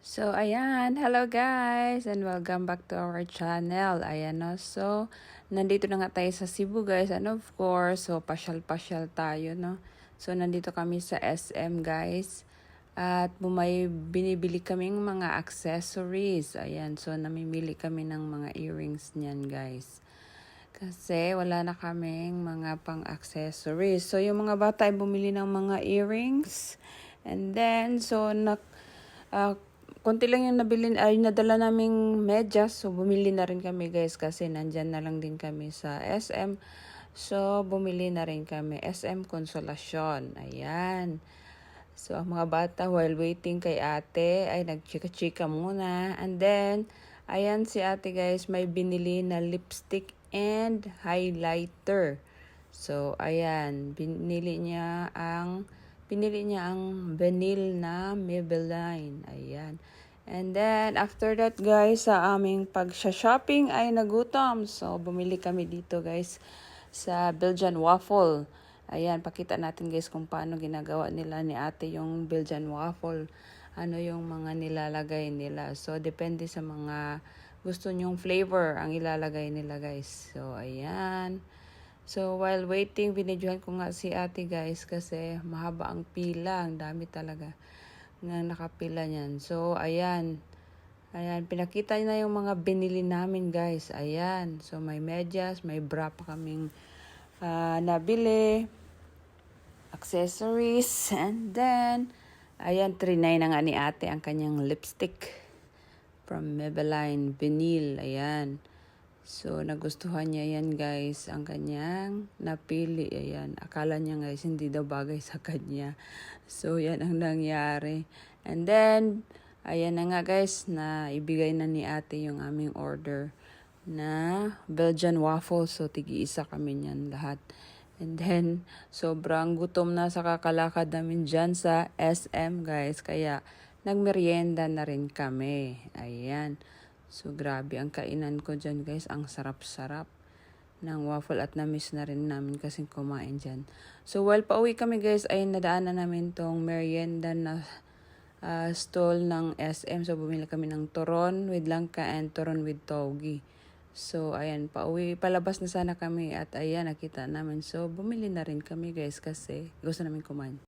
So, ayan. Hello guys and welcome back to our channel. Ayan no. So, nandito na nga tayo sa Cebu guys. And of course, so pasyal-pasyal tayo no. So, nandito kami sa SM guys. At may binibili kaming mga accessories. Ayan. So, namimili kami ng mga earrings niyan guys. Kasi wala na kaming mga pang-accessories. So, yung mga bata ay bumili ng mga earrings. And then, so, konti lang yung nadala naming medyas. So, bumili na rin kami guys kasi nandyan na lang din kami sa SM. So, bumili na rin kami. SM Consolacion. Ayan. So, ang mga bata while waiting kay ate ay nagchika-chika muna. And then, ayan si ate guys, may binili na lipstick and highlighter. So, ayan, pinili niya ang vinyl na Maybelline. Ayan. And then, after that guys, sa aming pag-shopping ay nagutom. So, bumili kami dito guys sa Belgian waffle. Ayan, pakita natin guys kung paano ginagawa nila ni ate yung Belgian waffle. Ano yung mga nilalagay nila. So, depende sa mga gusto nyong flavor ang ilalagay nila guys. So, ayan. So, while waiting, binidyohan ko nga si ate guys kasi mahaba ang pila. Ang dami talaga na nakapila niyan. So, ayan. Ayan, pinakita na yung mga binili namin guys. Ayan. So, may medyas, may bra pa kaming nabili. Accessories. And then, ayan, 3.9 na nga ni ate ang kanyang lipstick from Maybelline Vinyl. Ayan. So, nagustuhan niya yan guys, ang kanyang napili. Ayan, akala niya guys, hindi daw bagay sa kanya. So, yan ang nangyari. And then, ayan na nga guys, na ibigay na ni ate yung aming order na Belgian waffle. So, tigi-isa kami niyan lahat. And then, sobrang gutom na sa kakalakad namin dyan sa SM guys. Kaya, nagmerienda na rin kami. Ayan. So, grabe ang kainan ko dyan guys. Ang sarap-sarap ng waffle at na-miss na rin namin kasi kumain dyan. So, while pauwi kami guys, ay nadaanan namin tong merienda na stall ng SM. So, bumili kami ng turon with langka and turon with togi. So, ayan, palabas na sana kami at ayan, nakita namin. So, bumili na rin kami guys kasi gusto namin kumain.